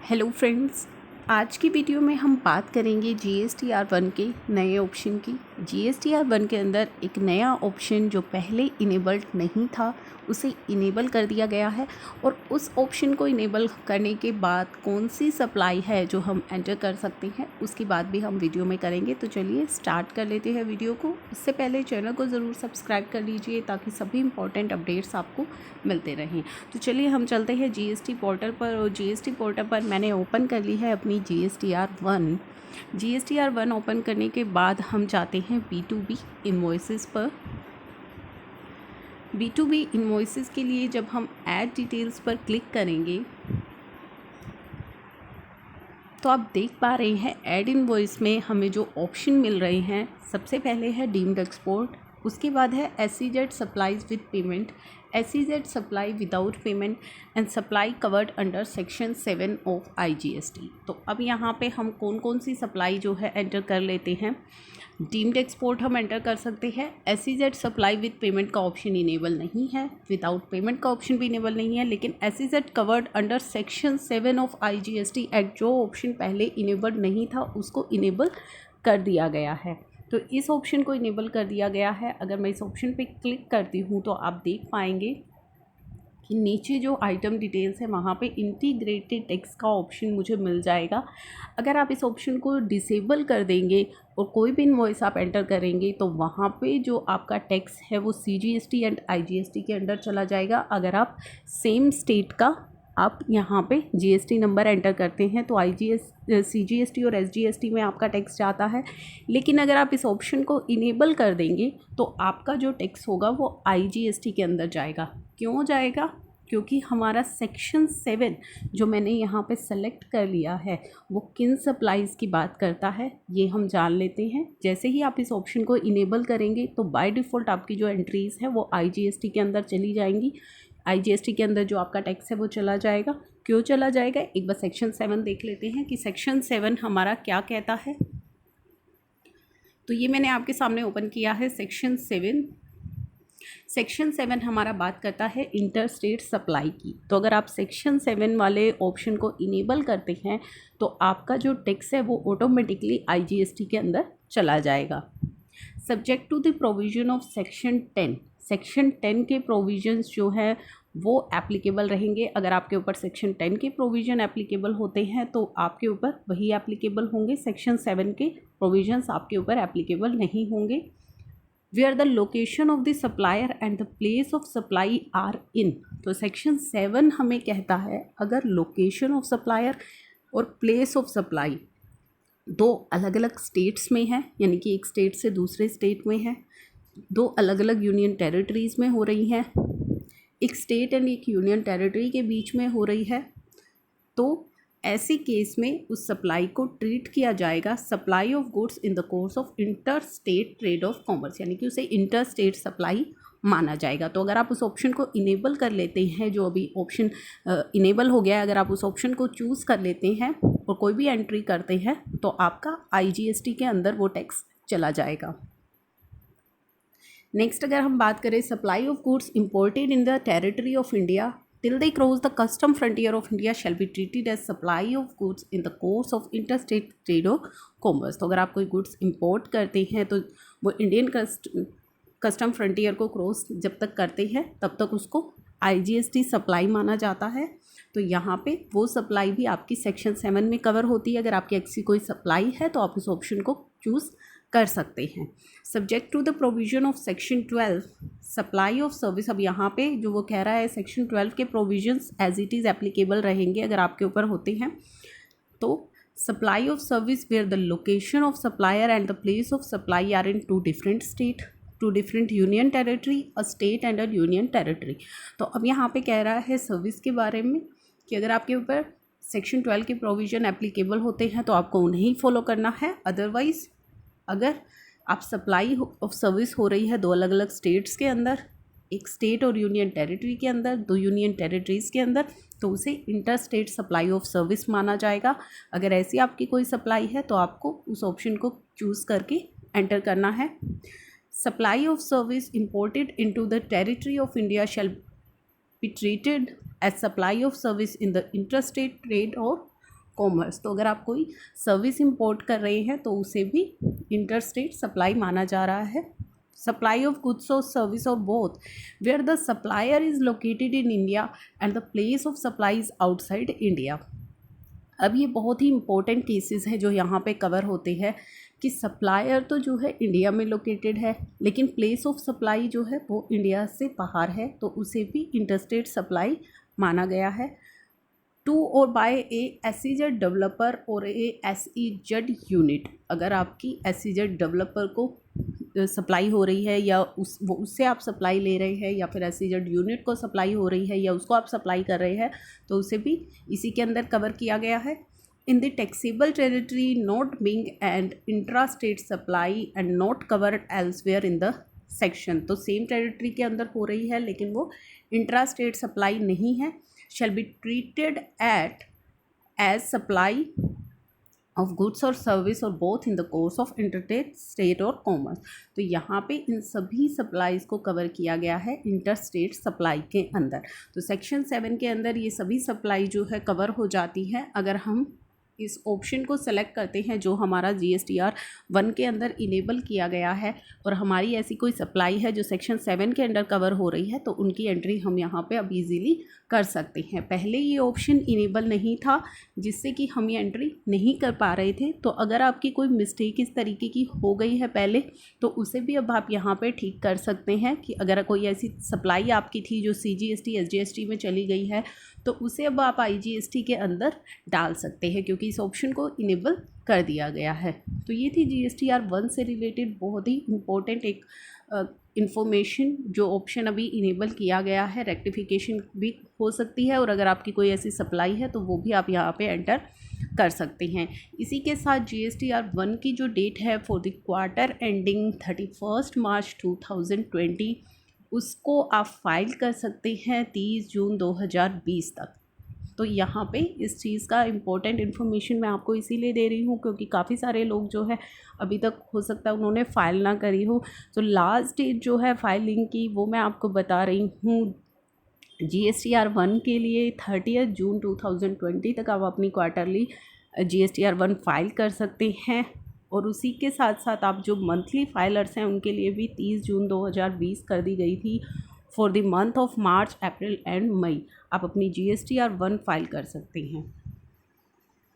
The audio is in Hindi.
हेलो फ्रेंड्स, आज की वीडियो में हम बात करेंगे GSTR1 के नए ऑप्शन की। GSTR1 के अंदर एक नया ऑप्शन जो पहले इनेबल्ड नहीं था उसे इनेबल कर दिया गया है और उस ऑप्शन को इनेबल करने के बाद कौन सी सप्लाई है जो हम एंटर कर सकते हैं उसकी बात भी हम वीडियो में करेंगे। तो चलिए स्टार्ट कर लेते हैं वीडियो को। उससे पहले चैनल को ज़रूर सब्सक्राइब कर लीजिए ताकि सभी इंपॉर्टेंट अपडेट्स आपको मिलते रहें। तो चलिए हम चलते हैं GST पोर्टल पर और GST पोर्टल पर मैंने ओपन कर ली है अपनी GSTR1। GSTR1 ओपन करने के बाद हम जाते हैं B2B इन्वॉइसेस पर। B2B इन्वॉइसेस के लिए जब हम ऐड डिटेल्स पर क्लिक करेंगे तो आप देख पा रहे हैं ऐड इनवॉइस में हमें जो ऑप्शन मिल रहे हैं, सबसे पहले है डीम्ड एक्सपोर्ट, उसके बाद है SEZ supplies with payment, SEZ supply without payment and supply covered under section 7 of IGST। तो अब यहाँ पे हम कौन कौन सी सप्लाई जो है एंटर कर लेते हैं। डीम्ड एक्सपोर्ट हम एंटर कर सकते हैं। SEZ सप्लाई विद पेमेंट का ऑप्शन इनेबल नहीं है, विदाउट पेमेंट का ऑप्शन भी इनेबल नहीं है, लेकिन SEZ covered under section 7 of IGST act जो ऑप्शन पहले इनेबल्ड नहीं था उसको इनेबल कर दिया गया है। तो इस ऑप्शन को इनेबल कर दिया गया है। अगर मैं इस ऑप्शन पे क्लिक करती हूँ तो आप देख पाएंगे कि नीचे जो आइटम डिटेल्स है वहाँ पे इंटीग्रेटेड टेक्स्ट का ऑप्शन मुझे मिल जाएगा। अगर आप इस ऑप्शन को डिसेबल कर देंगे और कोई भी इनवॉइस आप एंटर करेंगे तो वहाँ पे जो आपका टैक्स है वो CGST एंड IGST के अंडर चला जाएगा। अगर आप सेम स्टेट का आप यहाँ पे GST नंबर एंटर करते हैं तो CGST और SGST में आपका टैक्स जाता है। लेकिन अगर आप इस ऑप्शन को इनेबल कर देंगे तो आपका जो टैक्स होगा वो IGST के अंदर जाएगा। क्यों जाएगा? क्योंकि हमारा सेक्शन 7 जो मैंने यहाँ पे सेलेक्ट कर लिया है वो किन सप्लाईज़ की बात करता है ये हम जान लेते हैं। जैसे ही आप इस ऑप्शन को इनेबल करेंगे तो बाय डिफ़ॉल्ट आपकी जो एंट्रीज़ है वो IGST के अंदर चली जाएंगी। IGST के अंदर जो आपका टैक्स है वो चला जाएगा। क्यों चला जाएगा? एक बार सेक्शन 7 देख लेते हैं कि सेक्शन 7 हमारा क्या कहता है। तो ये मैंने आपके सामने ओपन किया है सेक्शन 7। सेक्शन 7 हमारा बात करता है इंटर स्टेट सप्लाई की। तो अगर आप सेक्शन 7 वाले ऑप्शन को इनेबल करते हैं तो आपका जो टैक्स है वो ऑटोमेटिकली IGST के अंदर चला जाएगा। Subject to the provision of section 10, section 10 के प्रोविजंस जो है वो एप्लीकेबल रहेंगे। अगर आपके ऊपर सेक्शन 10 के प्रोविज़न एप्लीकेबल होते हैं तो आपके ऊपर वही एप्लीकेबल होंगे। सेक्शन 7 के प्रोविजंस आपके ऊपर एप्लीकेबल नहीं होंगे। Where the location of the supplier and the place of supply are in. तो सेक्शन 7 हमें कहता है अगर लोकेशन ऑफ सप्लायर और प्लेस ऑफ सप्लाई दो अलग अलग स्टेट्स में है, यानी कि एक स्टेट से दूसरे स्टेट में है, दो अलग अलग यूनियन टेरिटरीज़ में हो रही हैं, एक स्टेट एंड एक यूनियन टेरिटरी के बीच में हो रही है, तो ऐसे केस में उस सप्लाई को ट्रीट किया जाएगा supply of goods in the course of inter state trade off commerce, यानी कि उसे इंटर स्टेट सप्लाई माना जाएगा। तो अगर आप उस ऑप्शन को इनेबल कर लेते हैं, जो अभी ऑप्शन इनेबल हो गया है, अगर आप उस ऑप्शन को चूज़ कर लेते हैं और कोई भी एंट्री करते हैं तो आपका IGST के अंदर वो टैक्स चला जाएगा। नेक्स्ट अगर हम बात करें supply of goods imported in the territory of India till they cross the custom frontier of India shall be treated as supply of goods in the course of interstate trade or commerce। तो अगर आप कोई गुड्स इंपोर्ट करते हैं तो वो इंडियन कस्टम फ्रंटियर को क्रॉस जब तक करते हैं तब तक उसको IGST सप्लाई माना जाता है। तो यहाँ पे वो सप्लाई भी आपकी सेक्शन 7 में कवर होती है। अगर आपकी ऐसी कोई सप्लाई है तो आप उस ऑप्शन को चूज़ कर सकते हैं। Subject to the provision of section 12 supply of service. अब यहाँ पे जो वो कह रहा है सेक्शन 12 के provisions as it is applicable रहेंगे अगर आपके ऊपर होते हैं। तो supply of service where the location of supplier and the place of supply are in two different state, two different union territory, a state and a union territory. तो अब यहाँ पे कह रहा है सर्विस के बारे में कि अगर आपके ऊपर सेक्शन 12 के प्रोविज़न एप्लीकेबल होते हैं तो आपको उन्हें ही फॉलो करना है। अदरवाइज़ अगर आप सप्लाई ऑफ सर्विस हो रही है दो अलग अलग स्टेट्स के अंदर, एक स्टेट और यूनियन टेरिटरी के अंदर, दो यूनियन टेरिटरीज़ के अंदर, तो उसे inter state supply of service माना जाएगा। अगर ऐसी आपकी कोई सप्लाई है तो आपको उस ऑप्शन को चूज़ करके एंटर करना है। Supply of service imported into the territory of India shall be treated as supply of service in the interstate trade or commerce. तो अगर आप कोई सर्विस इंपोर्ट कर रहे हैं तो उसे भी इंटर स्टेट सप्लाई माना जा रहा है। सप्लाई ऑफ गुड्स और सर्विस और both where the supplier is located in India and the place of supply is outside India. अब ये बहुत ही इंपॉर्टेंट केसेस हैं जो यहाँ पे कवर होते हैं कि सप्लायर तो जो है इंडिया में लोकेटेड है, लेकिन प्लेस ऑफ सप्लाई जो है वो इंडिया से बाहर है, तो उसे भी इंटरस्टेट सप्लाई माना गया है। टू और बाय ए एसईजेड डेवलपर और ए एसईजेड यूनिट, अगर आपकी एसईजेड डेवलपर को सप्लाई हो रही है या उससे आप सप्लाई ले रहे हैं, या फिर एसईजेड यूनिट को सप्लाई हो रही है या उसको आप सप्लाई कर रहे हैं, तो उसे भी इसी के अंदर कवर किया गया है। In the taxable territory not being and intra state supply and not covered elsewhere in the section, तो सेम टेरिटरी के अंदर हो रही है लेकिन वो इंट्रा स्टेट सप्लाई नहीं है। Shall be treated at as supply of goods और सर्विस और both in the course of interstate और कॉमर्स। तो यहाँ पे इन सभी सप्लाईज को कवर किया गया है इंटर स्टेट सप्लाई के अंदर। तो सेक्शन 7 के अंदर ये सभी सप्लाई जो है कवर हो जाती है अगर हम इस ऑप्शन को सेलेक्ट करते हैं जो हमारा GSTR 1 के अंदर इनेबल किया गया है, और हमारी ऐसी कोई सप्लाई है जो सेक्शन 7 के अंडर कवर हो रही है, तो उनकी एंट्री हम यहाँ पे अब इजीली कर सकते हैं। पहले ये ऑप्शन इनेबल नहीं था जिससे कि हम ये एंट्री नहीं कर पा रहे थे। तो अगर आपकी कोई मिस्टेक इस तरीके की हो गई है पहले, तो उसे भी अब आप यहाँ पे ठीक कर सकते हैं कि अगर कोई ऐसी सप्लाई आपकी थी जो CGST SGST में चली गई है, तो उसे अब आप IGST के अंदर डाल सकते हैं क्योंकि इस ऑप्शन को इनेबल कर दिया गया है। तो ये थी GSTR 1 से रिलेटेड बहुत ही इम्पोर्टेंट एक इन्फॉर्मेशन जो ऑप्शन अभी इनेबल किया गया है। रेक्टिफिकेशन भी हो सकती है और अगर आपकी कोई ऐसी सप्लाई है तो वो भी आप यहाँ पे एंटर कर सकते हैं। इसी के साथ GSTR 1 की जो डेट है फॉर द क्वार्टर एंडिंग 31 मार्च 2020, उसको आप फाइल कर सकते हैं 30 जून 2020 तक। तो यहाँ पे इस चीज़ का इम्पोर्टेंट इन्फॉर्मेशन मैं आपको इसीलिए दे रही हूँ क्योंकि काफ़ी सारे लोग जो है अभी तक हो सकता है उन्होंने फ़ाइल ना करी हो। तो लास्ट डेट जो है फाइलिंग की वो मैं आपको बता रही हूँ। GSTR 1 के लिए 30 जून 2020 तक आप अपनी क्वार्टरली GSTR 1 फाइल कर सकते हैं, और उसी के साथ साथ आप जो मंथली फाइलर्स हैं उनके लिए भी 30 जून 2020 कर दी गई थी। For the month of March, April and May आप अपनी GSTR 1 फाइल कर सकते हैं।